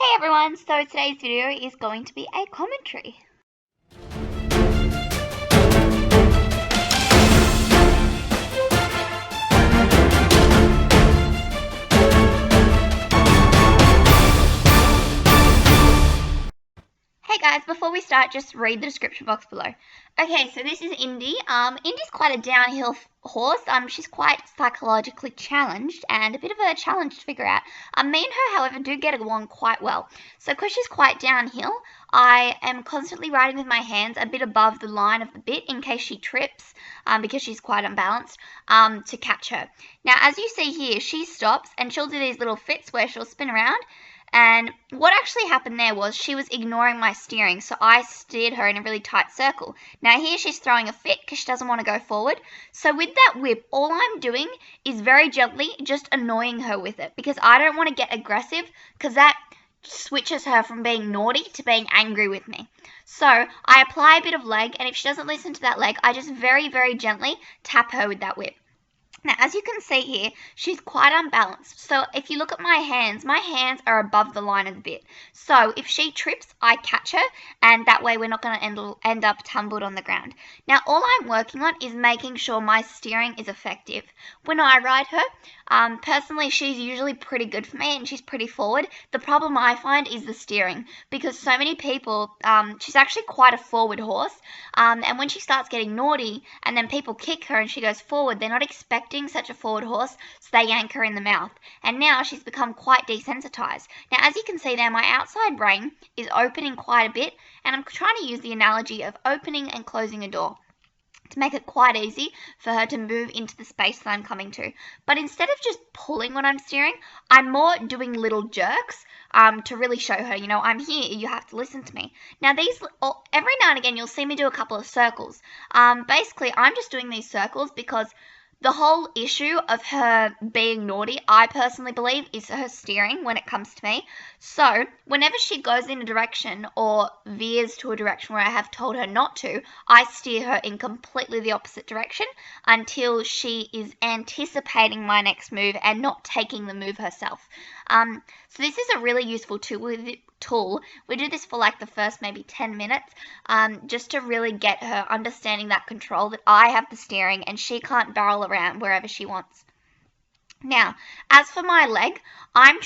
Hey everyone, so today's video is going to be a commentary. Hey guys, before we start, just read the description box below. Okay, so this is Indy. Indy's quite a downhill horse. She's quite psychologically challenged and a bit of a challenge to figure out. Me and her, however, do get along quite well. So because she's quite downhill, I am constantly riding with my hands a bit above the line of the bit in case she trips, because she's quite unbalanced, to catch her. Now, as you see here, she stops and she'll do these little fits where she'll spin around. And what actually happened there was she was ignoring my steering, so I steered her in a really tight circle. Now here she's throwing a fit because she doesn't want to go forward. So with that whip, all I'm doing is very gently just annoying her with it because I don't want to get aggressive because that switches her from being naughty to being angry with me. So I apply a bit of leg, and if she doesn't listen to that leg, I just very, very gently tap her with that whip. Now, as you can see here, she's quite unbalanced. So if you look at my hands are above the line of the bit. So if she trips, I catch her, and that way we're not going to end up tumbled on the ground. Now, all I'm working on is making sure my steering is effective. When I ride her, personally, she's usually pretty good for me, and she's pretty forward. The problem I find is the steering, because so many people, she's actually quite a forward horse, and when she starts getting naughty, and then people kick her and she goes forward, they're not expecting such a forward horse, so they yank her in the mouth. And now she's become quite desensitized. Now, as you can see there, my outside brain is opening quite a bit, and I'm trying to use the analogy of opening and closing a door to make it quite easy for her to move into the space that I'm coming to. But instead of just pulling when I'm steering, I'm more doing little jerks to really show her, I'm here, you have to listen to me. Now every now and again you'll see me do a couple of circles. Basically, I'm just doing these circles because the whole issue of her being naughty, I personally believe, is her steering when it comes to me. So whenever she goes in a direction or veers to a direction where I have told her not to, I steer her in completely the opposite direction until she is anticipating my next move and not taking the move herself. So this is a really useful tool. We do this for like the first maybe 10 minutes, just to really get her understanding that control, that I have the steering and she can't barrel around wherever she wants. Now, as for my leg, I'm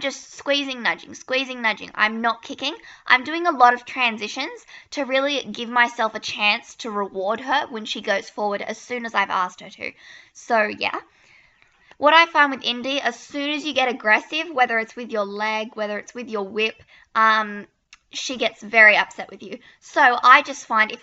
just squeezing, nudging. I'm not kicking. I'm doing a lot of transitions to really give myself a chance to reward her when she goes forward as soon as I've asked her to. So yeah. What I find with Indy, as soon as you get aggressive, whether it's with your leg, whether it's with your whip, she gets very upset with you. So I just find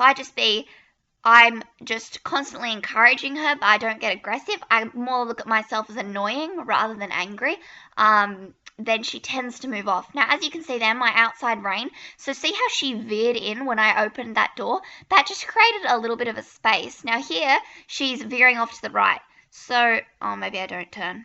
I'm just constantly encouraging her, but I don't get aggressive. I more look at myself as annoying rather than angry. Then she tends to move off. Now, as you can see there, my outside rein. So see how she veered in when I opened that door? That just created a little bit of a space. Now here, she's veering off to the right. So, maybe I don't turn.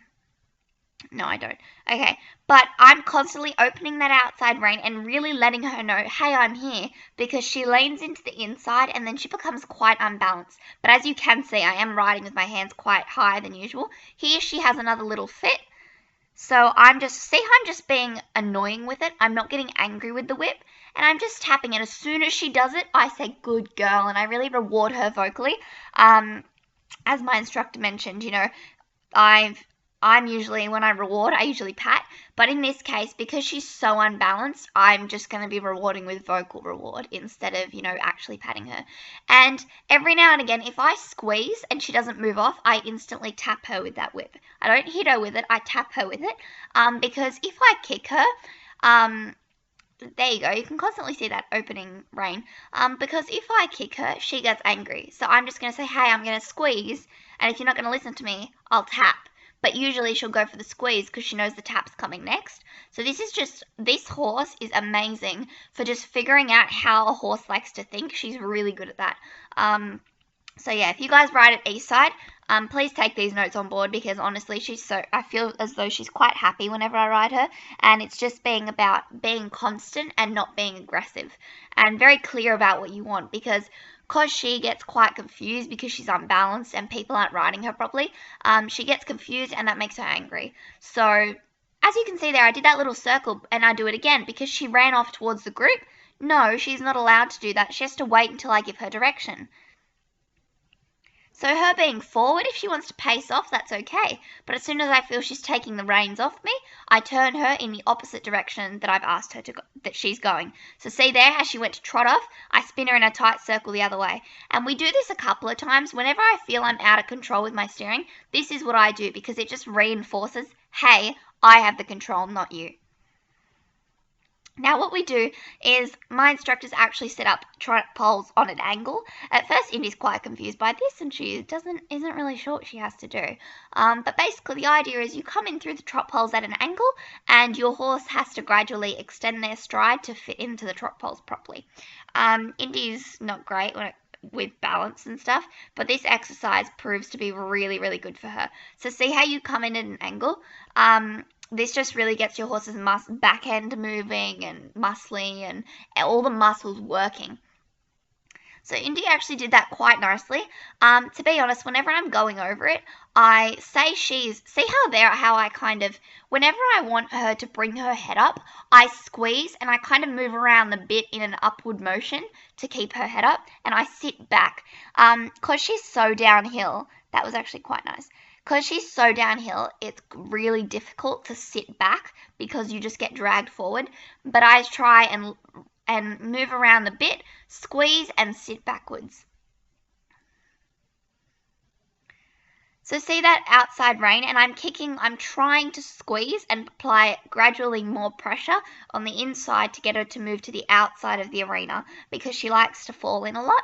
No, I don't. Okay, but I'm constantly opening that outside rein and really letting her know, hey, I'm here, because she leans into the inside and then she becomes quite unbalanced. But as you can see, I am riding with my hands quite higher than usual. Here she has another little fit. So I'm just being annoying with it. I'm not getting angry with the whip, and I'm just tapping it. As soon as she does it, I say, good girl, and I really reward her vocally. As my instructor mentioned, I'm usually, when I reward, I usually pat. But in this case, because she's so unbalanced, I'm just going to be rewarding with vocal reward instead of, actually patting her. And every now and again, if I squeeze and she doesn't move off, I instantly tap her with that whip. I don't hit her with it, I tap her with it. Because if I kick her, there you go, you can constantly see that opening rein, because if I kick her, she gets angry. So I'm just going to say, hey, I'm going to squeeze, and if you're not going to listen to me, I'll tap. But usually she'll go for the squeeze because she knows the tap's coming next. So this horse is amazing for just figuring out how a horse likes to think. She's really good at that. So yeah, if you guys ride at Eastside, please take these notes on board, because honestly, I feel as though she's quite happy whenever I ride her, and it's just about being constant and not being aggressive, and very clear about what you want, because she gets quite confused because she's unbalanced and people aren't riding her properly. She gets confused and that makes her angry. So as you can see there, I did that little circle and I do it again because she ran off towards the group. No, she's not allowed to do that. She has to wait until I give her direction. So her being forward, if she wants to pace off, that's okay. But as soon as I feel she's taking the reins off me, I turn her in the opposite direction that I've asked her to go, that she's going. So see there how she went to trot off? I spin her in a tight circle the other way. And we do this a couple of times. Whenever I feel I'm out of control with my steering, this is what I do because it just reinforces, hey, I have the control, not you. Now what we do is my instructors actually set up trot poles on an angle. At first Indy's quite confused by this and she isn't really sure what she has to do. But basically the idea is you come in through the trot poles at an angle and your horse has to gradually extend their stride to fit into the trot poles properly. Indy's not great with balance and stuff, but this exercise proves to be really, really good for her. So see how you come in at an angle? This just really gets your horse's back end moving and muscly and all the muscles working. So Indy actually did that quite nicely. To be honest, whenever I'm going over it, I say see how I kind of, whenever I want her to bring her head up, I squeeze and I kind of move around the bit in an upward motion to keep her head up, and I sit back. Because she's so downhill, that was actually quite nice. Because she's so downhill, it's really difficult to sit back because you just get dragged forward. But I try and move around the bit, squeeze and sit backwards. So see that outside rein, and I'm trying to squeeze and apply gradually more pressure on the inside to get her to move to the outside of the arena because she likes to fall in a lot.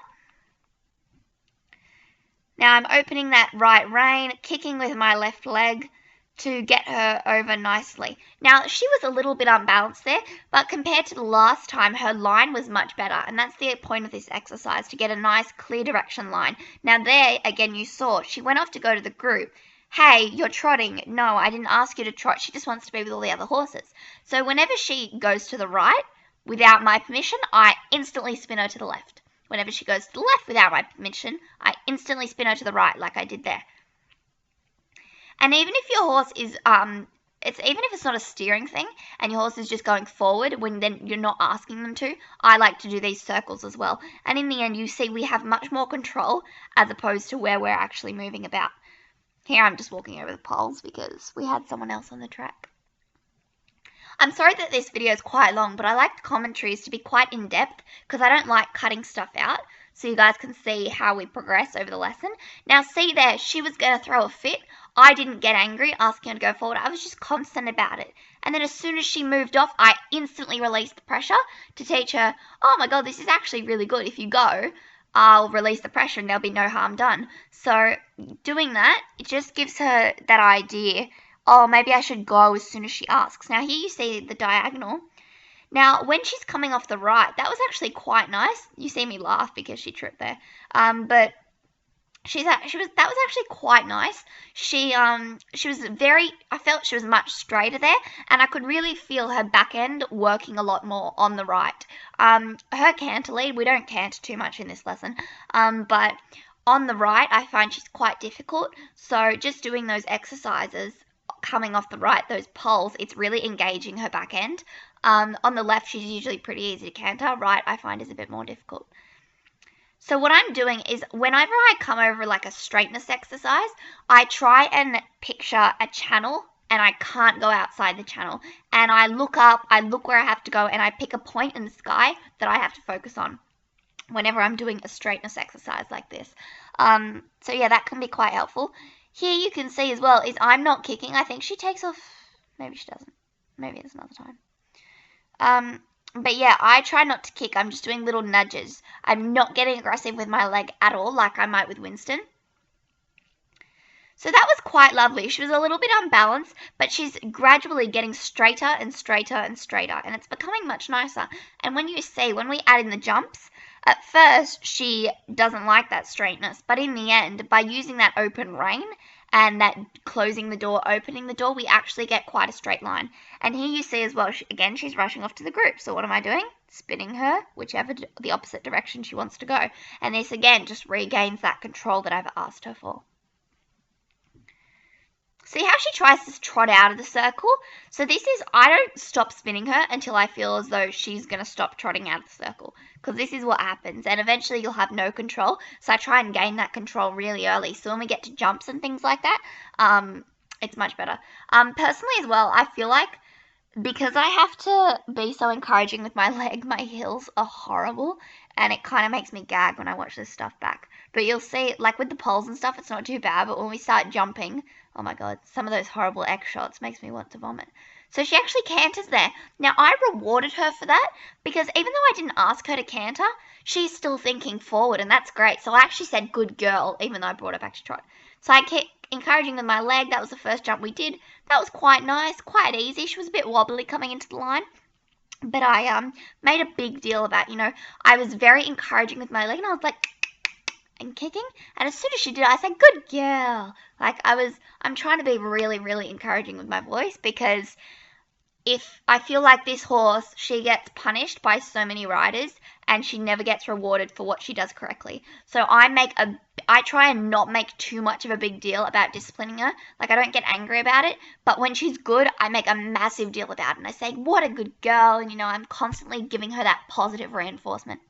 Now I'm opening that right rein, kicking with my left leg to get her over nicely. Now she was a little bit unbalanced there, but compared to the last time, her line was much better. And that's the point of this exercise, to get a nice clear direction line. Now there, again, you saw, she went off to go to the group. Hey, you're trotting. No, I didn't ask you to trot. She just wants to be with all the other horses. So whenever she goes to the right, without my permission, I instantly spin her to the left. Whenever she goes to the left without my permission, I instantly spin her to the right like I did there. And even if your horse is, even if it's not a steering thing and your horse is just going forward when then you're not asking them to, I like to do these circles as well. And in the end, you see we have much more control as opposed to where we're actually moving about. Here I'm just walking over the poles because we had someone else on the track. I'm sorry that this video is quite long, but I like the commentaries to be quite in-depth because I don't like cutting stuff out, so you guys can see how we progress over the lesson. Now see there, she was going to throw a fit. I didn't get angry asking her to go forward. I was just constant about it. And then as soon as she moved off, I instantly released the pressure to teach her, oh my god, this is actually really good. If you go, I'll release the pressure and there'll be no harm done. So doing that, it just gives her that idea, oh, maybe I should go as soon as she asks. Now here you see the diagonal. Now when she's coming off the right, that was actually quite nice. You see me laugh because she tripped there. But that was actually quite nice. She was I felt she was much straighter there, and I could really feel her back end working a lot more on the right. Her canter lead, we don't canter too much in this lesson, but on the right I find she's quite difficult. So just doing those exercises coming off the right, those poles, it's really engaging her back end. On the left, she's usually pretty easy to canter. Right, I find is a bit more difficult. So what I'm doing is whenever I come over like a straightness exercise, I try and picture a channel and I can't go outside the channel. And I look up, I look where I have to go, and I pick a point in the sky that I have to focus on whenever I'm doing a straightness exercise like this. So yeah, that can be quite helpful. Here you can see as well is I'm not kicking. I think she takes off. Maybe she doesn't. Maybe it's another time. But yeah, I try not to kick. I'm just doing little nudges. I'm not getting aggressive with my leg at all like I might with Winston. So that was quite lovely. She was a little bit unbalanced, but she's gradually getting straighter and straighter and straighter, and it's becoming much nicer. And when you see, when we add in the jumps, at first she doesn't like that straightness, but in the end, by using that open rein and that closing the door, opening the door, we actually get quite a straight line. And here you see as well, again, she's rushing off to the group. So what am I doing? Spinning her, whichever the opposite direction she wants to go. And this, again, just regains that control that I've asked her for. See how she tries to trot out of the circle? So this is, I don't stop spinning her until I feel as though she's going to stop trotting out of the circle. Because this is what happens. And eventually you'll have no control. So I try and gain that control really early. So when we get to jumps and things like that, it's much better. Personally as well, I feel like because I have to be so encouraging with my leg, my heels are horrible, and it kind of makes me gag when I watch this stuff back. But you'll see, like with the poles and stuff, it's not too bad, but when we start jumping, oh my god, some of those horrible X shots makes me want to vomit. So she actually canters there. Now, I rewarded her for that, because even though I didn't ask her to canter, she's still thinking forward, and that's great. So I actually said, good girl, even though I brought her back to trot. So I kept encouraging with my leg. That was the first jump we did. That was quite nice, quite easy. She was a bit wobbly coming into the line. But I made a big deal about, I was very encouraging with my leg, and I was like, and kicking. And as soon as she did, I said, good girl. Like, I'm trying to be really, really encouraging with my voice, because if I feel like this horse, she gets punished by so many riders, and she never gets rewarded for what she does correctly. So I try and not make too much of a big deal about disciplining her. Like, I don't get angry about it, but when she's good, I make a massive deal about it. And I say, what a good girl, and I'm constantly giving her that positive reinforcement.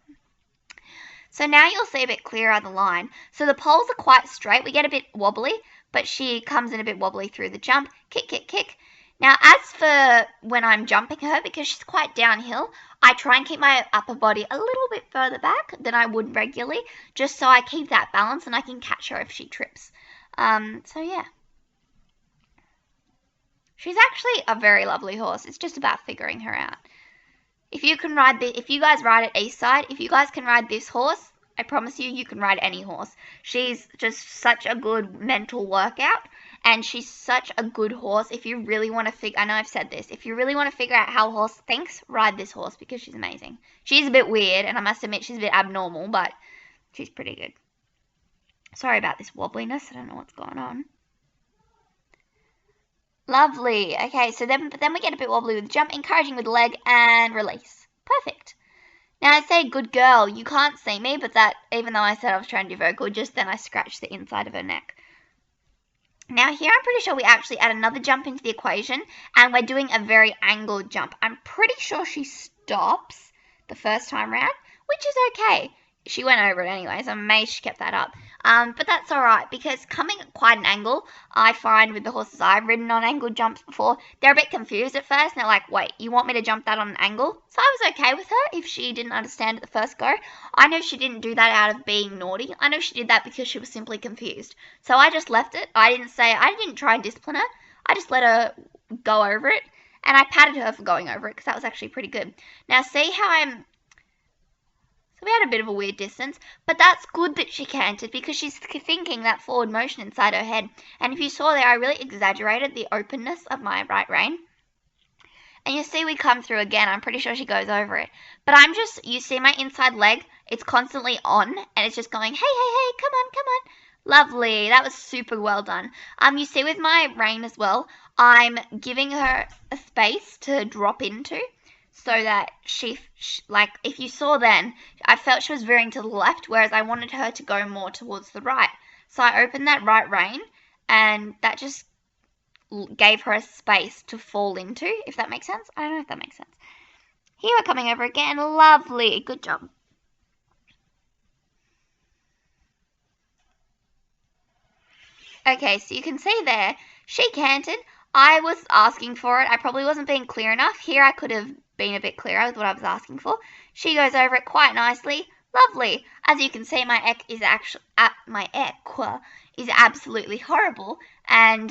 So now you'll see a bit clearer on the line. So the poles are quite straight. We get a bit wobbly, but she comes in a bit wobbly through the jump. Kick, kick, kick. Now, as for when I'm jumping her, because she's quite downhill, I try and keep my upper body a little bit further back than I would regularly, just so I keep that balance and I can catch her if she trips. So yeah. She's actually a very lovely horse. It's just about figuring her out. If you guys ride at Eastside, if you guys can ride this horse, I promise you can ride any horse. She's just such a good mental workout, and she's such a good horse. If you really want to I know I've said this, if you really want to figure out how a horse thinks, ride this horse, because she's amazing. She's a bit weird, and I must admit she's a bit abnormal, but she's pretty good. Sorry about this wobbliness. I don't know what's going on. Lovely. Okay, so then we get a bit wobbly with the jump, encouraging with the leg, and release. Perfect. Now I say, good girl, you can't see me, but that, even though I said I was trying to do vocal, just then I scratched the inside of her neck. Now here I'm pretty sure we actually add another jump into the equation, and we're doing a very angled jump. I'm pretty sure she stops the first time round, which is okay. She went over it anyway, so I'm amazed she kept that up. But that's alright, because coming at quite an angle, I find with the horses I've ridden on angled jumps before, they're a bit confused at first, and they're like, wait, you want me to jump that on an angle? So I was okay with her if she didn't understand at the first go. I know she didn't do that out of being naughty. I know she did that because she was simply confused. So I just left it. I didn't try and discipline her. I just let her go over it, and I patted her for going over it, because that was actually pretty good. Now see how so we had a bit of a weird distance, but that's good that she cantered, because she's thinking that forward motion inside her head. And if you saw there, I really exaggerated the openness of my right rein. And you see we come through again. I'm pretty sure she goes over it. But you see my inside leg, it's constantly on, and it's just going, hey, hey, hey, come on, come on. Lovely. That was super well done. You see with my rein as well, I'm giving her a space to drop into, so that like, if you saw then, I felt she was veering to the left, whereas I wanted her to go more towards the right. So I opened that right rein, and that just gave her a space to fall into, if that makes sense. I don't know if that makes sense. Here we're coming over again. Lovely. Good job. Okay, so you can see there, she cantered. I was asking for it. I probably wasn't being clear enough. Here I could have been a bit clearer with what I was asking for. She goes over it quite nicely. Lovely. As you can see, my equa is absolutely horrible. And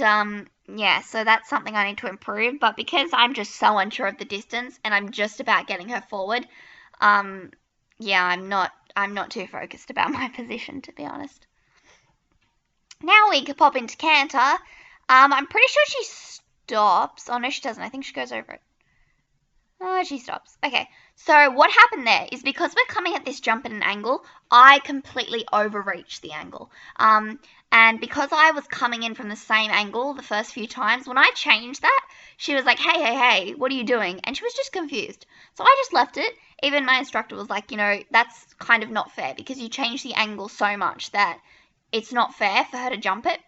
yeah, so that's something I need to improve. But because I'm just so unsure of the distance, and I'm just about getting her forward, yeah, I'm not too focused about my position, to be honest. Now we could pop into canter. I'm pretty sure she stops. Oh, no, she doesn't. I think she goes over it. Oh, she stops. Okay, so what happened there is, because we're coming at this jump at an angle, I completely overreached the angle. And because I was coming in from the same angle the first few times, when I changed that, she was like, hey, hey, hey, what are you doing? And she was just confused. So I just left it. Even my instructor was like, that's kind of not fair, because you changed the angle so much that it's not fair for her to jump it.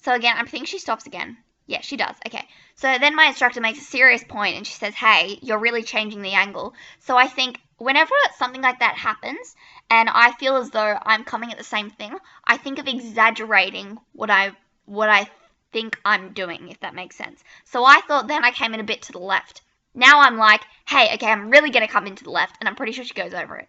So again, I think she stops again. Yeah, she does. Okay. So then my instructor makes a serious point and she says, hey, you're really changing the angle. So I think whenever something like that happens and I feel as though I'm coming at the same thing, I think of exaggerating what I think I'm doing, if that makes sense. So I thought then I came in a bit to the left. Now I'm like, hey, okay, I'm really going to come into the left, and I'm pretty sure she goes over it.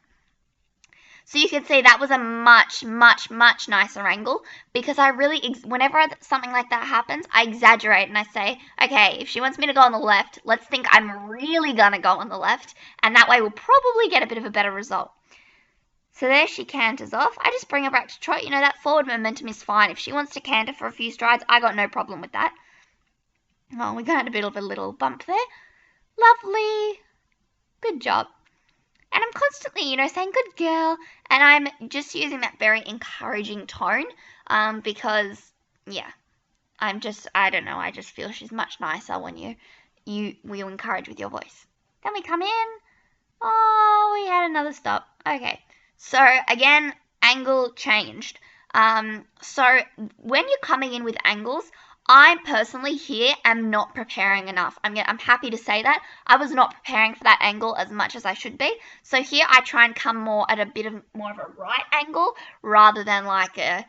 So you can see that was a much, much, much nicer angle because I really, whenever something like that happens, I exaggerate and I say, okay, if she wants me to go on the left, let's think I'm really going to go on the left, and that way we'll probably get a bit of a better result. So there she canters off. I just bring her back to trot. You know, that forward momentum is fine. If she wants to canter for a few strides, I got no problem with that. Oh, we got a bit of a little bump there. Lovely. Good job. And I'm constantly, you know, saying, good girl. And I'm just using that very encouraging tone because, yeah, I don't know, I just feel she's much nicer when you encourage with your voice. Then we come in. Oh, we had another stop. Okay. So, again, angle changed. So, when you're coming in with angles, I personally here am not preparing enough. I'm happy to say that. I was not preparing for that angle as much as I should be. So here I try and come more at a bit of more of a right angle rather than like a,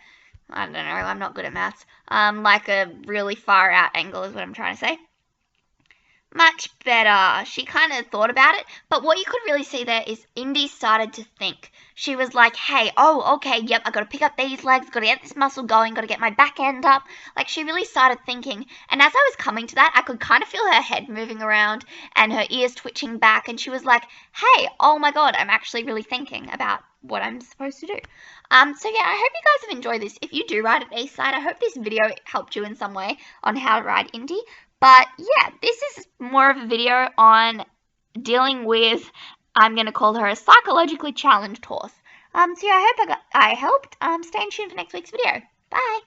I don't know, I'm not good at maths. Like a really far out angle is what I'm trying to say. Much better. She kind of thought about it, but what you could really see there is Indy started to think. She was like, hey, oh, okay, yep, I got to pick up these legs, got to get this muscle going, got to get my back end up. Like, she really started thinking, and as I was coming to that, I could kind of feel her head moving around and her ears twitching back, and she was like, hey, oh my god, I'm actually really thinking about what I'm supposed to do. So yeah, I hope you guys have enjoyed this. If you do ride at Eastside, I hope this video helped you in some way on how to ride Indy. But yeah, this is more of a video on dealing with, I'm going to call her a psychologically challenged horse. So yeah, I hope I helped. Stay tuned for next week's video. Bye.